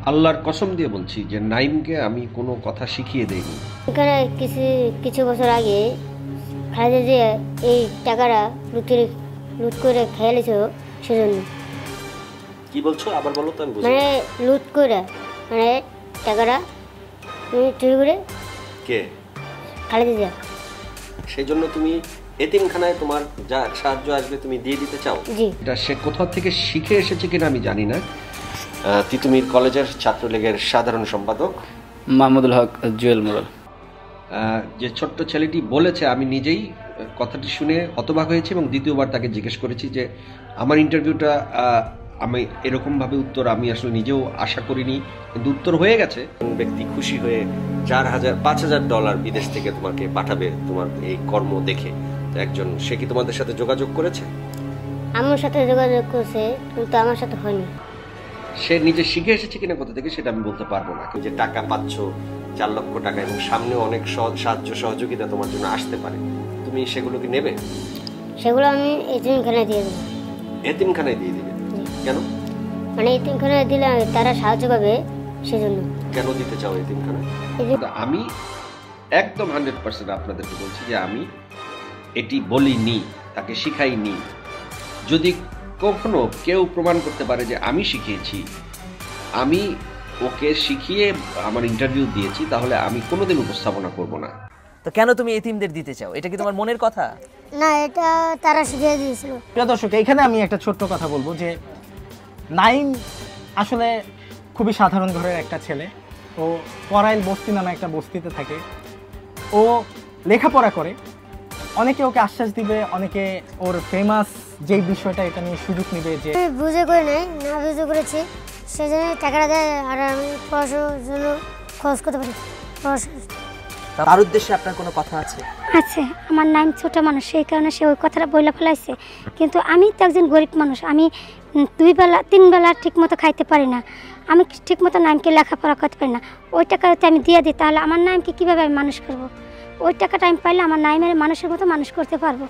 আল্লাহর কসম দিয়ে বলছি যে নাইমকে আমি কোনো কথা শিখিয়ে দেইনি। এখানে কিছু বছর আগে খালেদা জিয়া এই টাকাটা লুট করে খেয়ে নিয়েছিল, সেজন্য। কি বলছো আবার বলো তো, আমি বুঝি। মানে লুট করে, মানে টাকাটা চুরি করে কে? খালেদা জিয়া। সেই জন্য তুমি এতিমখানায় তোমার যা সাহায্য আসবে তুমি দিয়ে দিতে চাও? জি। এটা সে কোথা থেকে শিখে এসেছে কিনা আমি জানি না। তিতুমির কলেজের ছাত্রলীগের সাধারণ সম্পাদক মাহমুদুল হক জুয়েল মোড়ল। যে ছোট্ট ছেলেটি বলেছে, আমি নিজেই কথাটি শুনে হতবাক হয়েছি এবং দ্বিতীয়বার তাকে জিজ্ঞেস করেছি যে আমার ইন্টারভিউটা আমি এরকমভাবে উত্তর আমি আসলে নিজেও আশা করিনি, কিন্তু উত্তর হয়ে গেছে। ব্যক্তি খুশি হয়ে $5,000 বিদেশ থেকে তোমাকে পাঠাবে তোমার এই কর্ম দেখে। একজন সে কি তোমাদের সাথে যোগাযোগ করেছে? আমার সাথে যোগাযোগ করছে, কিন্তু আমার সাথে হয়নি। সে নিজে শিখে এসেছে কিনা কোথা থেকে সেটা আমি বলতে পারবো না। যে টাকা পাচ্ছ, 4 লক্ষ টাকা, এবং সামনেও অনেক সাহায্য সহযোগিতা তোমার জন্য আসতে পারে, তুমি সেগুলো কি নেবে? সেগুলো আমি এতিমখানায় দিয়ে দেবো। এতিমখানায় দিয়ে দিবে? কেন? মানে এতিমখানায় দিলে তারা সাহায্য পাবে, সেজন্য। কেন দিতে চাও এতিমখানায়? আমি একদম 100% আপনাদেরকে বলছি যে আমি এটি বলিনি, তাকে শিখাইনি। যদি কখনো কেউ প্রমাণ করতে পারে যে আমি শিখিয়েছি, আমি ওকে শিখিয়ে আমার ইন্টারভিউ দিয়েছি, তাহলে আমি কোনোদিন উপস্থাপনা করব না। তো কেন তুমি এতিমদের দিতে চাও? এটা কি তোমার মনের কথা? না, এটা তারা শিখিয়ে দিয়েছিল। প্রিয় দর্শক, এখানে আমি একটা ছোট্ট কথা বলবো যে নাইম আসলে খুবই সাধারণ ঘরের একটা ছেলে। ও পরাইল বস্তি নামে একটা বস্তিতে থাকে। ও লেখাপড়া করে, অনেকে ওকে আশ্বাস দিবে, অনেকে ওর ফেমাস যেই বিষয়টা এটা নিয়ে সুযোগ নেবে যে বুঝে করে নাই, না বুঝে করেছি, সেই জন্য টাকাটা দেয় আর আমি পড়াশোনার জন্য খরচ করতে পারি। তার উদ্দেশ্যে আপনার কোনো কথা আছে? আছে। আমার নাম ছোট মানুষ, সেই কারণে সে ওই কথাটা বইলা ফেলাইছে। কিন্তু আমি তো একজন গরিব মানুষ, আমি 2 বেলা 3 বেলা ঠিক মতো খাইতে পারি না, আমি ঠিক মতো নামকে লেখাপড়া করতে পারি না। ওই টাকা যদি আমি দিয়ে দিই, তাহলে আমার নামকে কীভাবে আমি মানুষ করব? ওই টাকাটা আমি পাইলে আমার নামের মানুষের মতো মানুষ করতে পারবো।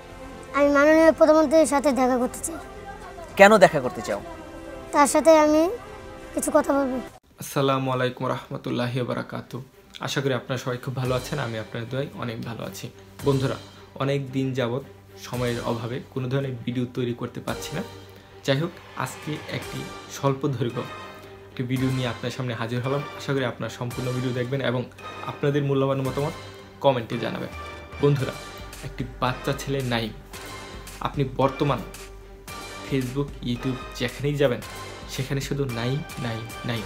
আমি মাননীয় প্রধানমন্ত্রীর সাথে দেখা করতে চাই। কেন দেখা করতে চাও? তার সাথে আমি কিছু কথা বলবো। আসসালামু আলাইকুম রহমতুল্লাহি ওয়া বারাকাতুহু। আশা করি আপনারা সবাই খুব ভালো আছেন। আমি আপনাদের দোয়ায় অনেক ভালো আছি। বন্ধুরা, অনেক দিন যাবৎ সময়ের অভাবে কোনো ধরনের ভিডিও তৈরি করতে পারছি না। যাই হোক, আজকে একটি স্বল্প দৈর্ঘ্য একটি ভিডিও নিয়ে আপনার সামনে হাজির হলাম। আশা করি আপনারা সম্পূর্ণ ভিডিও দেখবেন এবং আপনাদের মূল্যবান মতামত কমেন্টে জানাবেন। বন্ধুরা, একটি বাচ্চা ছেলে নাইম, আপনি বর্তমান ফেসবুক, ইউটিউব যেখানেই যাবেন সেখানে শুধু নাইম নাইম নাইম,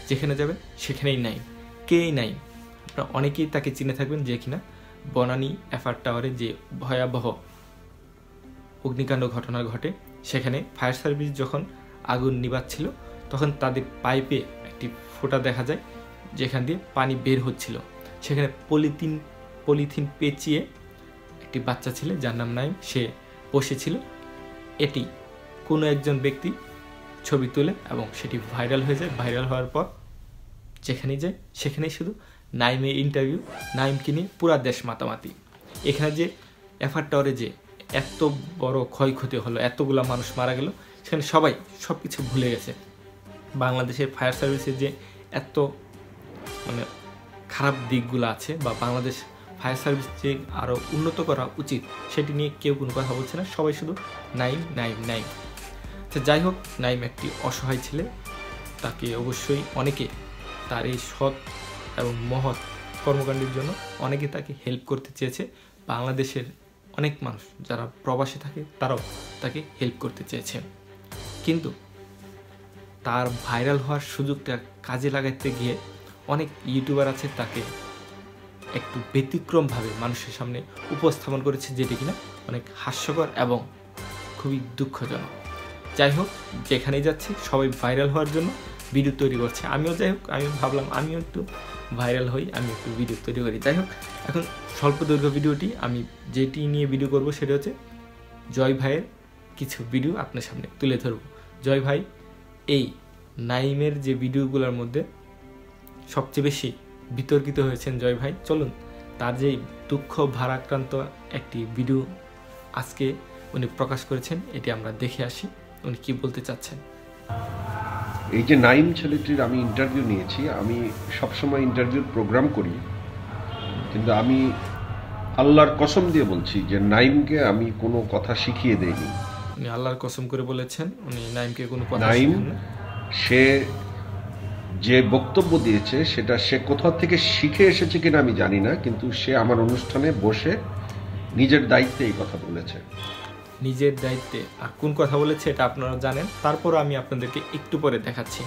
যেখানে যাবেন সেখানেই নাইম। কে নাইম? আপনারা অনেকেই তাকে চিনে থাকবেন, যে কিনা বনানী এফআর টাওয়ারে যে ভয়াবহ অগ্নিকাণ্ড ঘটনা ঘটে, সেখানে ফায়ার সার্ভিস যখন আগুন নিভাচ্ছিল তখন তাদের পাইপে একটি ফোঁটা দেখা যায় যেখান দিয়ে পানি বের হচ্ছিল। সেখানে পলিথিন পেঁচিয়ে একটি বাচ্চা ছেলে যার নাম নাইম, সে বসেছিল। এটি কোনো একজন ব্যক্তি ছবি তোলে এবং সেটি ভাইরাল হয়ে যায়। ভাইরাল হওয়ার পর যেখানেই যায় সেখানেই শুধু নাইমের ইন্টারভিউ, নাইমকে নিয়ে পুরা দেশ মাতামাতি। এখানে যে এফআর টাওয়ারে যে এত বড় ক্ষয়ক্ষতি হলো, এতগুলো মানুষ মারা গেল, সেখানে সবাই সব কিছু ভুলে গেছে। বাংলাদেশের ফায়ার সার্ভিসের যে এত খারাপ দিকগুলো আছে, বা বাংলাদেশ ফায়ার সার্ভিস যে আরও উন্নত করা উচিত, সেটি নিয়ে কেউ কোনো কথা বলছে না। সবাই শুধু নাইম নাইম নাইম। তো যাই হোক, নাইম একটি অসহায় ছেলে। তাকে অবশ্যই অনেকে তার এই সৎ এবং মহৎ কর্মকাণ্ডের জন্য অনেকে তাকে হেল্প করতে চেয়েছে। বাংলাদেশের অনেক মানুষ যারা প্রবাসে থাকে তারাও তাকে হেল্প করতে চেয়েছে, কিন্তু তার ভাইরাল হওয়ার সুযোগটা কাজে লাগাতে গিয়ে অনেক ইউটিউবার আছে তাকে একটু ব্যতিক্রমভাবে মানুষের সামনে উপস্থাপন করেছে, যেটি কিনা অনেক হাস্যকর এবং খুবই দুঃখজনক। যাই হোক, যেখানেই যাচ্ছি সবাই ভাইরাল হওয়ার জন্য ভিডিও তৈরি করছে। আমিও যাই হোক, আমি ভাবলাম আমিও একটু ভাইরাল হই, আমি একটু ভিডিও তৈরি করি। যাই হোক, এখন স্বল্প দৈর্ঘ্য ভিডিওটি আমি যেটি নিয়ে ভিডিও করব সেটা হচ্ছে জয় ভাইয়ের কিছু ভিডিও আপনার সামনে তুলে ধরব। জয় ভাই এই নাইমের যে ভিডিওগুলোর মধ্যে সবচেয়ে বেশি বিতর্কিত হয়েছেন জয় ভাই। চলুন তার যে দুঃখ ভারাক্রান্ত একটি ভিডিও আজকে উনি প্রকাশ করেছেন, এটি আমরা দেখে আসি উনি কি বলতে চাচ্ছেন। এই যে নাইম ছেলেটির আমি ইন্টারভিউ নিয়েছি, আমি সবসময় ইন্টারভিউর প্রোগ্রাম করি, কিন্তু আমি আল্লাহর কসম দিয়ে বলছি যে নাইমকে আমি কোনো কথা শিখিয়ে দেইনি। উনি আল্লাহর কসম করে বলেছেন উনি নাইমকে কোনো কথা নাইম শেখান না। সে যে বক্তব্য দিয়েছে সেটা সে কোথা থেকে শিখে এসেছে কিনা আমি জানি না, কিন্তু সে আমার অনুষ্ঠানে বসে নিজের দায়িত্বে এই কথা বলেছে। নিজের দায়িত্বে আর কোন কথা বলেছে এটা আপনারা জানেন, তারপর আমি আপনাদেরকে একটু পরে দেখাচ্ছি।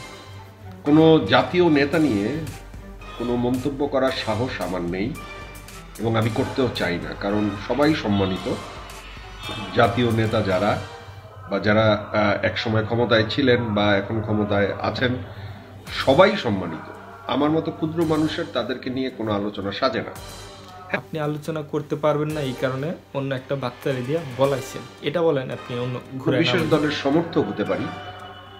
কোনো জাতীয় নেতা নিয়ে কোনো মন্তব্য করার সাহস আমার নেই এবং আমি করতেও চাই না, কারণ সবাই সম্মানিত। জাতীয় নেতা যারা বা যারা একসময় ক্ষমতায় ছিলেন বা এখন ক্ষমতায় আছেন সবাই সম্মানিত। আমার মতো ক্ষুদ্র মানুষের তাদেরকে নিয়ে কোনো আলোচনা সাজে না। আপনি আলোচনা করতে পারবেন না এই কারণে অন্য একটা বাচ্চারে দিয়ে বলাইছেন, এটা বলেন আপনি অন্য ঘুরে বিশেষ দলের সমর্থক হতে পারি,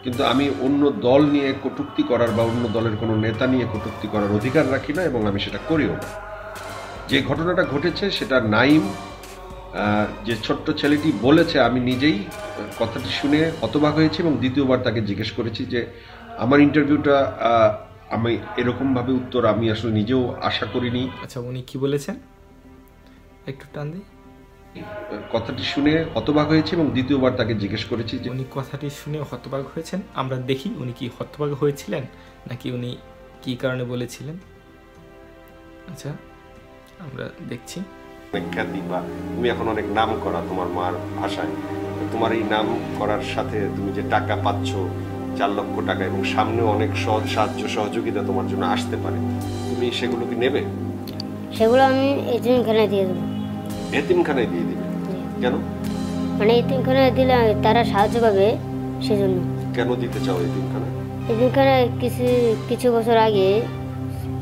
কিন্তু আমি অন্য দল নিয়ে কটূক্তি করার বা অন্য দলের কোনো নেতা নিয়ে কটূক্তি করার অধিকার রাখি না এবং আমি সেটা করিও না। যে ঘটনাটা ঘটেছে সেটা নাইম যে ছোট্ট ছেলেটি বলেছে, আমি নিজেই কথাটি শুনে হতবাক হয়েছি এবং দ্বিতীয়বার তাকে জিজ্ঞেস করেছি যে আমার ইন্টারভিউটা আমি এরকমভাবে উত্তর আমি আসলে নিজেও আশা করিনি। আচ্ছা উনি কি বলেছেন একটু টান দিই। কথাটি শুনে হতবাক হয়েছি এবং দ্বিতীয়বার তাকে জিজ্ঞেস করেছি যে উনি কথাটি শুনে হতবাক হয়েছেন। আমরা দেখি উনি কি হতবাক হয়েছিলেন নাকি উনি কি কারণে বলেছিলেন। আচ্ছা আমরা দেখছি। খ্যাতি বা তুমি এখন অনেক নাম করা তোমার মার ভাষায়, তোমার এই নাম করার সাথে তুমি যে টাকা পাচ্ছ 4 লক্ষ টাকা এবং সামনেও অনেক সাহায্য সহযোগিতা তোমার জন্য আসতে পারে, তুমি সেগুলো কি নেবে? সেগুলো আমি এতিমখানায় দিয়ে দেবো। এতিমখানায় দিয়ে দিবে? কেন? মানে এতিমখানায় দিলে তারা সাহায্য পাবে সেজন্য। কেন দিতে চাও এতিমখানায়? এতিমখানায় কিছু বছর আগে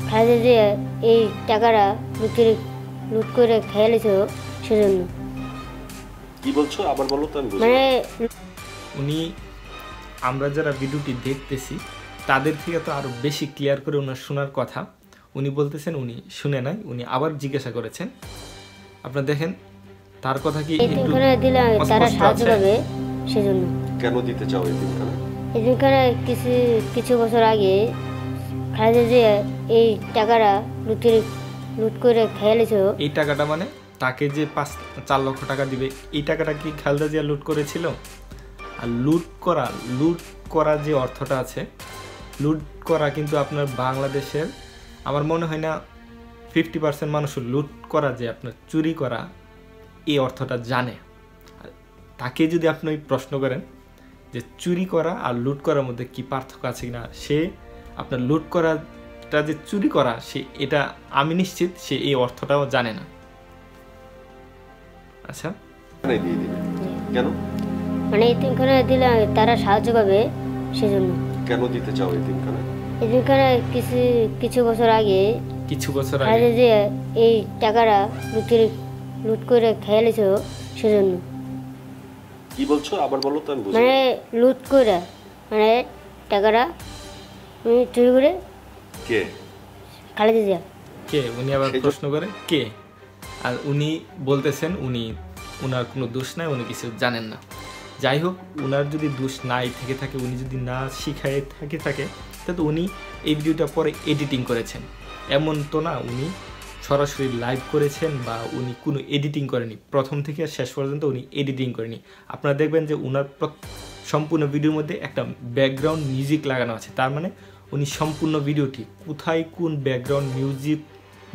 খালেদা জিয়া এই টাকাটা লুট করে খেয়ে নিয়েছিল সেজন্য। কি বলছো আবার বলো তো, আমি মানে উনি আমরা যারা ভিডিওটি দেখতেছি তাদের থেকে তো আরো বেশি ক্লিয়ার করে ওনার শোনার কথা। উনি বলতেছেন উনি শুনে নাই, উনি আবার জিজ্ঞাসা করেছেন। আপনারা দেখেন তার কথা কি এতিমখানায় দিলে তারা সাহায্য পাবে সেজন্য। কেন দিতে চাও এতিমখানায়? এতিমখানায় কিছু বছর আগে খালেদা জিয়া এই টাকাটা লুট করে খেয়ে নিয়েছিল। এই টাকাটা মানে তাকে যে 4 লক্ষ টাকা দিবে এই টাকাটা কি খালেদা জিয়া লুট করেছিল? আর লুট করা যে অর্থটা আছে, লুট করা কিন্তু আপনার বাংলাদেশের আমার মনে হয় না 50% মানুষ লুট করা যে আপনার চুরি করা এই অর্থটা জানে। তাকে যদি আপনি প্রশ্ন করেন যে চুরি করা আর লুট করার মধ্যে কি পার্থক্য আছে কিনা, সে আপনার লুট করাটা যে চুরি করা সে এটা আমি নিশ্চিত সে এই অর্থটাও জানে না। আচ্ছা দিয়ে দিবে কেন? মানে এতিমখানায় দিলে তারা সাহায্য পাবে সেজন্য। কেন দিতে চাও এতিমখানায়? এতিমখানায় কিছু বছর আগে খালেদা জিয়া এই টাকাটা লুট করে খেয়ে নিয়েছিল সেজন্য। কি বলছো আবার বলো তো, আমি বুঝি। মানে লুট করে মানে টাকাটা চুরি করে কে? খালেদা জিয়া। কে? উনি আবার প্রশ্ন করে কে? আর উনি বলতেছেন উনার কোনো দোষ নাই, উনি কিছু জানেন না। যাই হোক, উনার যদি দোষ নাই থেকে থাকে, উনি যদি না শিখায় থাকে তাহলে উনি এই ভিডিওটা পরে এডিটিং করেছেন। এমন তো না উনি সরাসরি লাইভ করেছেন বা উনি কোনো এডিটিং করেনি, প্রথম থেকে শেষ পর্যন্ত উনি এডিটিং করেনি। আপনারা দেখবেন যে উনার সম্পূর্ণ ভিডিওর মধ্যে একটা ব্যাকগ্রাউন্ড মিউজিক লাগানো আছে, তার মানে উনি সম্পূর্ণ ভিডিওটি কোথায় কোন ব্যাকগ্রাউন্ড মিউজিক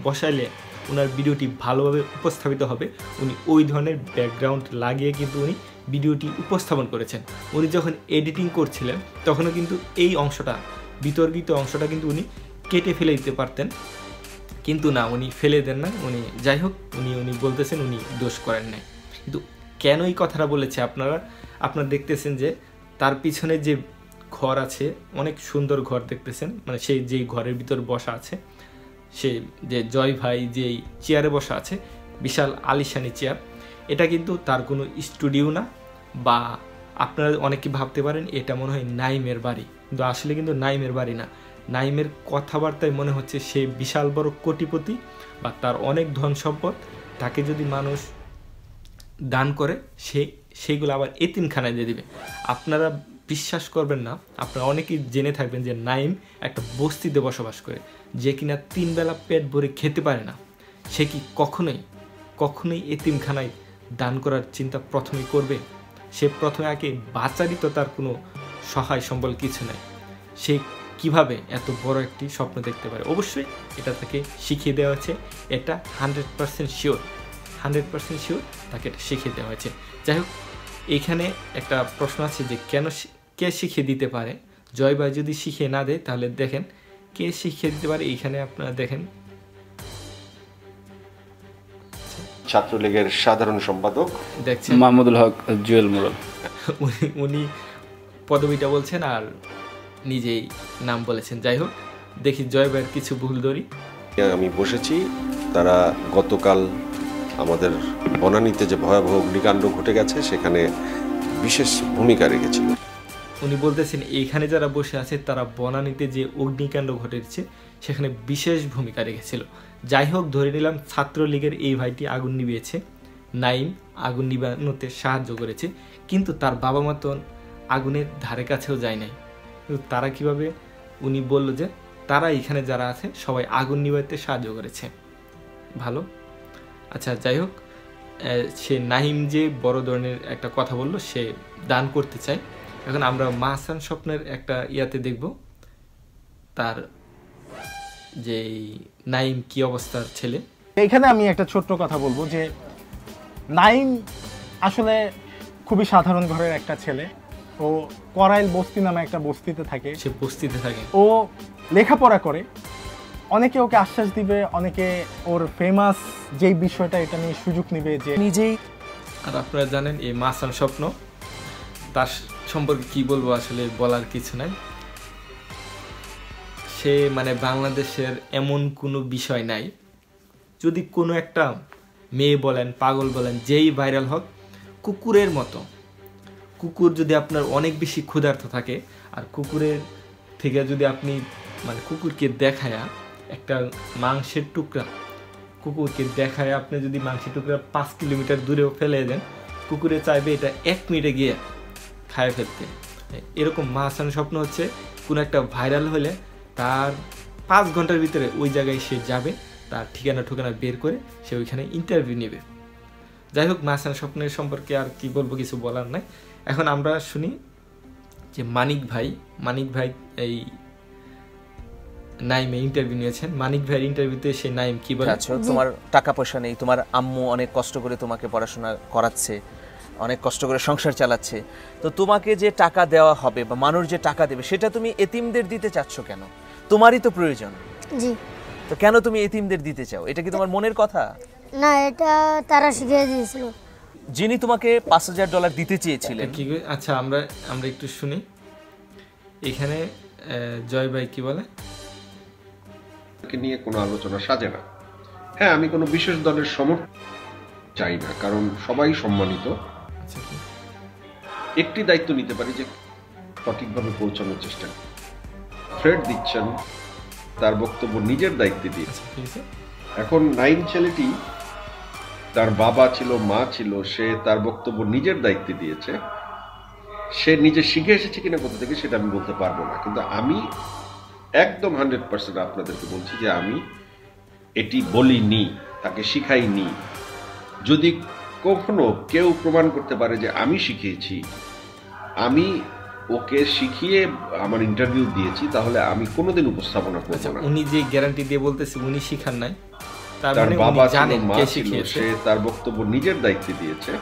বসাইলে ওনার ভিডিওটি ভালোভাবে উপস্থাপিত হবে উনি ওই ধরনের ব্যাকগ্রাউন্ড লাগিয়ে কিন্তু উনি ভিডিওটি উপস্থাপন করেছেন। উনি যখন এডিটিং করছিলেন তখনও কিন্তু এই অংশটা বিতর্কিত অংশটা কিন্তু উনি কেটে ফেলে দিতে পারতেন, কিন্তু না উনি ফেলে দেন না। উনি যাই হোক উনি বলতেছেন উনি দোষ করেন নাই। কিন্তু কেন এই কথাটা বলেছে আপনারা দেখতেছেন যে তার পিছনে যে ঘর আছে, অনেক সুন্দর ঘর দেখতেছেন, মানে সেই যেই ঘরের ভিতর বসা আছে, সে যে জয় ভাই যেই চেয়ারে বসা আছে, বিশাল আলিশানি চেয়ার, এটা কিন্তু তার কোনো স্টুডিও না, বা আপনারা অনেকে ভাবতে পারেন এটা মনে হয় নাইমের বাড়ি, কিন্তু আসলে কিন্তু নাইমের বাড়ি না। নাইমের কথাবার্তায় মনে হচ্ছে সে বিশাল বড় কোটিপতি বা তার অনেক ধন সম্পদ, তাকে যদি মানুষ দান করে সেইগুলো আবার এতিমখানায় দিয়ে দিবে। আপনারা বিশ্বাস করবেন না, আপনারা অনেকেই জেনে থাকবেন যে নাইম একটা বস্তিতে বসবাস করে, যে কিনা 3 বেলা পেট ভরে খেতে পারে না। সে কি কখনোই এতিমখানায় দান করার চিন্তা প্রথমেই করবে? সে প্রথমে আগে বাঁচারই তো তার কোনো সহায় সম্বল কিছু নাই। সে কিভাবে এত বড় একটি স্বপ্ন দেখতে পারে? অবশ্যই এটা তাকে শিখিয়ে দেওয়া হয়েছে, এটা 100% শিওর তাকে এটা শিখিয়ে দেওয়া হয়েছে। যাই হোক, এইখানে একটা প্রশ্ন আছে যে কে শিখিয়ে দিতে পারে? জয় ভাই যদি শিখিয়ে না দেয় তাহলে দেখেন কে শিখিয়ে দিতে পারে। এইখানে আপনারা দেখেন ছাত্রলীগের সাধারণ সম্পাদক দেখছেন মাহমুদুল হক জুয়েল মোড়ল। উনি পদবিটা বলছেন আর নিজেই নাম বলেছেন। যাই হোক, দেখি জয় ভাইয়ের কিছু ভুল ধরি। আমি বসেছি, তারা গতকাল আমাদের বনানীতে যে ভয়াবহ অগ্নিকাণ্ড ঘটে গেছে সেখানে বিশেষ ভূমিকা রেখেছিল। উনি বলতেছেন এইখানে যারা বসে আছে তারা বনানীতে যে অগ্নিকাণ্ড ঘটেছে সেখানে বিশেষ ভূমিকা রেখেছিল। যাই হোক, ধরে নিলাম ছাত্রলীগের এই ভাইটি আগুন নিভিয়েছে, নাইম আগুন নিবানোতে সাহায্য করেছে, কিন্তু তার বাবা মা তো আগুনের ধারে কাছেও যায় নাই। কিন্তু তারা কিভাবে, উনি বলল যে তারা এখানে যারা আছে সবাই আগুন নিভাইতে সাহায্য করেছে। ভালো, আচ্ছা যাই হোক, সে নাহিম যে বড় ধরনের একটা কথা বলল, সে দান করতে চায়। এখন আমরা মাহসান স্বপ্নের একটা ইয়াতে দেখব তার যে নাইম কি অবস্থার ছেলে। এইখানে আমি একটা ছোট্ট কথা বলবো যে নাইম আসলে খুবই সাধারণ ঘরের একটা ছেলে। ও করাইল বস্তি নামে একটা বস্তিতে থাকে। সে বস্তিতে থাকে, ও লেখাপড়া করে। অনেকে ওকে আশ্বাস দিবে, অনেকে ওর ফেমাস যেই বিষয়টা এটা নিয়ে সুযোগ নেবে যে নিজেই। আর আপনারা জানেন এই মাহসান স্বপ্ন, তার সম্পর্কে কি বলবো, আসলে বলার কিছু নাই। সে মানে বাংলাদেশের এমন কোনো বিষয় নাই, যদি কোনো একটা মেয়ে বলেন, পাগল বলেন, যেই ভাইরাল হোক, কুকুরের মতো। কুকুর যদি আপনার অনেক বেশি ক্ষুধার্ত থাকে, আর কুকুরের থেকে যদি আপনি মানে কুকুরকে দেখায়া একটা মাংসের টুকরা, কুকুরকে দেখায় আপনি যদি মাংসের টুকরা 5 কিলোমিটার দূরেও ফেলে দেন, কুকুরে চাইবে এটা 1 মিনিটে গিয়ে খায় ফেলতে। এরকম মাহসান স্বপ্ন হচ্ছে কোনো একটা ভাইরাল হলে তার 5 ঘন্টার ভিতরে ওই জায়গায় সে যাবে, তার ঠিকানা বের করে সে ওইখানে ইন্টারভিউ নেবে। যাই হোক, মাহসান স্বপ্নের সম্পর্কে আর কি বলবো, কিছু বলার নাই। এখন আমরা শুনি যে মানিক ভাই এই নাইমে ইন্টারভিউ নিয়েছেন। মানিক ভাইয়ের ইন্টারভিউতে সে নাইম কি বলে? তোমার টাকা পয়সা নেই, তোমার আম্মু অনেক কষ্ট করে তোমাকে পড়াশোনা করাচ্ছে, অনেক কষ্ট করে সংসার চালাচ্ছে, তো তোমাকে যে টাকা দেওয়া হবে বা মানুষ যে টাকা দেবে সেটা তুমি এতিমদের দিতে চাচ্ছ কেন? তোমারই তো প্রয়োজন। জি। তো কেন তুমি এতিমদের দিতে চাও? এটা কি তোমার মনের কথা? না, এটা তারা শিখিয়ে দিয়েছিল। যিনি তোমাকে $5,000 দিতে চেয়েছিলেন, কি? আচ্ছা, আমরা একটু শুনি এখানে জয় ভাই কি বলে। নিয়ে কোনো আলোচনা সাজে না। হ্যাঁ, আমি কোনো বিশেষ দলের সমর্থন চাই না, কারণ সবাই সম্মানিত। আচ্ছা, একটি দায়িত্ব নিতে পারি যে সঠিকভাবে পৌঁছানোর চেষ্টা। থ্রেড দিচ্ছেন, তার বক্তব্য নিজের দায়িত্বে দিয়েছে। এখন নাইম ছেলেটি, তার বাবা ছিল, মা ছিল, সে তার বক্তব্য নিজের দায়িত্বে দিয়েছে। সে নিজে শিখে এসেছে কিনা কোথা থেকে সেটা আমি বলতে পারবো না, কিন্তু আমি একদম 100% আপনাদেরকে বলছি যে আমি এটি বলিনি, তাকে শিখাইনি। যদি কখনো কেউ প্রমাণ করতে পারে যে আমি শিখিয়েছি, আমি ওকে শিখিয়ে আমার ইন্টারভিউ দিয়েছি, তাহলে আমি কোনোদিন উপস্থাপনা করব না। উনি যে গ্যারান্টি দিয়ে বলতেছে উনি শিখান নাই, তার বাবা ছিল, মা ছিল, সে তার বক্তব্য নিজের দায়িত্বে দিয়েছে।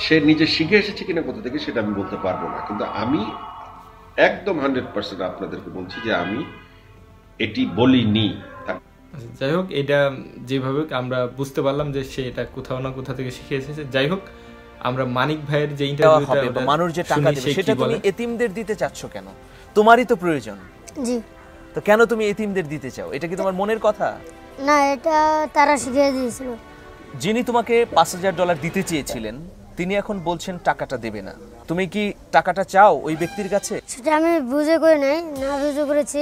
সে নিজে শিখে এসেছে কিনা কোথা থেকে সেটা আমি বলতে পারবো না, কিন্তু আমি একদম 100% আপনাদেরকে বলছি যে আমি এটি বলিনি। যাই হোক, এটা যেভাবে আমরা বুঝতে পারলাম যে সে এটা কোথাও না কোথা থেকে শিখে এসেছে। যাই হোক, আমরা মানিক ভাইয়ের যে ইন্টারভিউটা, মানুষ যে টাকা দেবে সেটা তুমি এতিমদের দিতে চাচ্ছ কেন? তোমারই তো প্রয়োজন। জি। তো কেন তুমি এতিমদের দিতে চাও? এটা কি তোমার মনের কথা? না, এটা তারা শিখিয়ে দিয়েছিল। যিনি তোমাকে $5,000 দিতে চেয়েছিলেন তিনি এখন বলছেন টাকাটা দেবে না। তুমি কি টাকাটা চাও ওই ব্যক্তির কাছে? সেটা আমি বুঝে করে নাই, না বুঝে করেছি,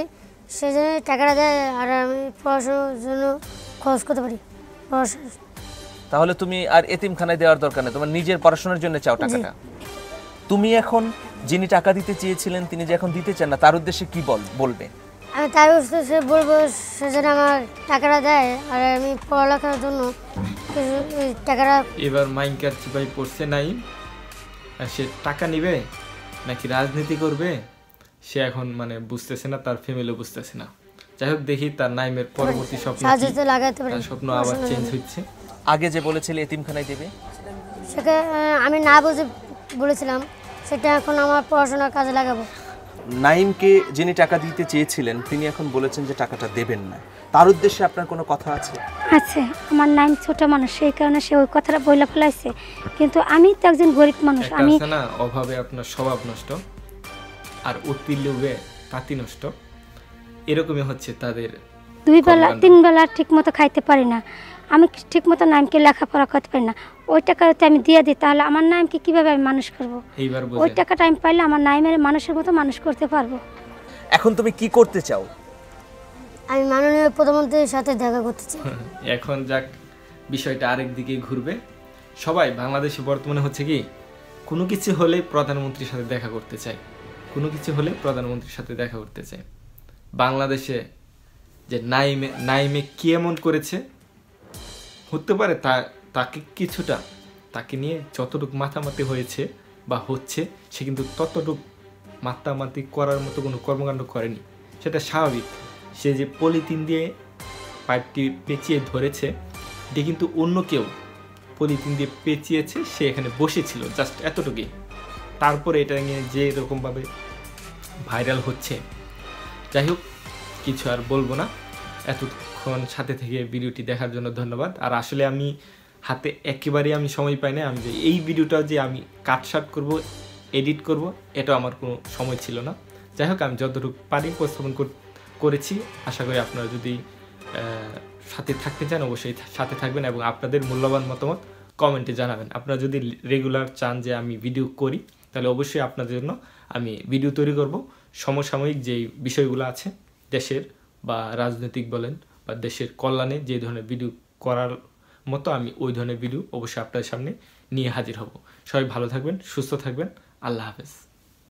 সেজন্য টাকাটা দেয় আর আমি পড়াশোনার জন্য খরচ করতে পারি। তাহলে তুমি আর এতিমখানায় দেওয়ার দরকার নেই, তোমার নিজের পড়াশোনার জন্য চাও টাকাটা। তুমি এখন যিনি টাকা দিতে চেয়েছিলেন তিনি যে এখন দিতে চান না, তার উদ্দেশ্যে কি বলবে? আমি তার উদ্দেশ্যে বলবো সে যেন আমার টাকাটা দেয়, আর আমি পড়ালেখার জন্য এই টাকাটা। এবার মাইনকার চিপাই পড়ছে নাইম, আর সে টাকা নিবে নাকি রাজনীতি করবে সে এখন মানে বুঝতেছে না, তার ফ্যামিলিও বুঝতেছে না। যাই হোক, দেখি তার নাইমের পরবর্তী স্বপ্ন কি। সাহায্যতে লাগাতে পারি। তার স্বপ্ন আবার চেঞ্জ হচ্ছে। আগে যে বলেছিলে এতিমখানায় দেবে, সেটা আমি না বুঝে বলেছিলাম, সেটা এখন আমার পড়াশোনার কাজে লাগাবো। নাইমকে যিনি টাকা দিতে চেয়েছিলেন তিনি এখন বলেছেন যে টাকাটা দেবেন না, তার উদ্দেশ্যে আপনার কোনো কথা আছে? আছে, আমার নাইম ছোট মানুষ সেই কারণে সে ওই কথাটা বইলা ফেলাইছে, কিন্তু আমি তো একজন গরিব মানুষ। একটা আমি আছে না, অভাবে আপনার স্বভাব নষ্ট আর অতি লোভে তাঁতি নষ্ট, এরকমই হচ্ছে তাদের। 2 বেলা 3 বেলা ঠিক মতো খাইতে পারি না, আমি ঠিক মতো নাইমকে লেখাপড়া করতে পারি না। ওই টাকা যদি আমি দিয়ে দিই তাহলে আমার নাইমকে কিভাবে আমি মানুষ করব? এইবার ওই বোঝেন। টাকাটা আমি পাইলে আমার নাইমের মানুষের মতো মানুষ করতে পারবো। এখন তুমি কি করতে চাও? আমি মাননীয় প্রধানমন্ত্রীর সাথে দেখা করতে চাই। এখন যাক, বিষয়টা আরেক দিকে ঘুরবে। সবাই বাংলাদেশে বর্তমানে হচ্ছে কি, কোনো কিছু হলে প্রধানমন্ত্রীর সাথে দেখা করতে চায়, কোনো কিছু হলে প্রধানমন্ত্রীর সাথে দেখা করতে চায়। বাংলাদেশে যে নাইমে কি এমন করেছে, হতে পারে তাকে কিছুটা, তাকে নিয়ে যতটুকু মাতামাতি হয়েছে বা হচ্ছে, সে কিন্তু ততটুকু মাতামাতি করার মতো কোনো কর্মকাণ্ড করেনি, সেটা স্বাভাবিক। সে যে পলিথিন দিয়ে পাইপটি পেঁচিয়ে ধরেছে, এটা কিন্তু অন্য কেউ পলিথিন দিয়ে পেঁচিয়েছে, সে এখানে বসেছিল, জাস্ট এতটুকুই। তারপরে এটা নিয়ে যে এরকমভাবে ভাইরাল হচ্ছে। যাই হোক, কিছু আর বলবো না। এতক্ষণ সাথে থেকে ভিডিওটি দেখার জন্য ধন্যবাদ। আর আসলে আমি হাতে একেবারেই আমি সময় পাই না, আমি যে এই ভিডিওটা যে আমি কাটসাট করব, এডিট করব, এটা আমার কোনো সময় ছিল না। যাই হোক, আমি যতটুকু পারি উপস্থাপন করেছি। আশা করি আপনারা যদি সাথে থাকতে চান অবশ্যই সাথে থাকবেন এবং আপনাদের মূল্যবান মতামত কমেন্টে জানাবেন। আপনারা যদি রেগুলার চান যে আমি ভিডিও করি, তাহলে অবশ্যই আপনাদের জন্য আমি ভিডিও তৈরি করব। সমসাময়িক যেই বিষয়গুলো আছে দেশের বা রাজনৈতিক বলেন বা দেশের কল্যাণে যে ধরনের ভিডিও করার মতো, আমি ওই ধরনের ভিডিও অবশ্যই আপনাদের সামনে নিয়ে হাজির হব। সবাই ভালো থাকবেন, সুস্থ থাকবেন। আল্লাহ হাফেজ।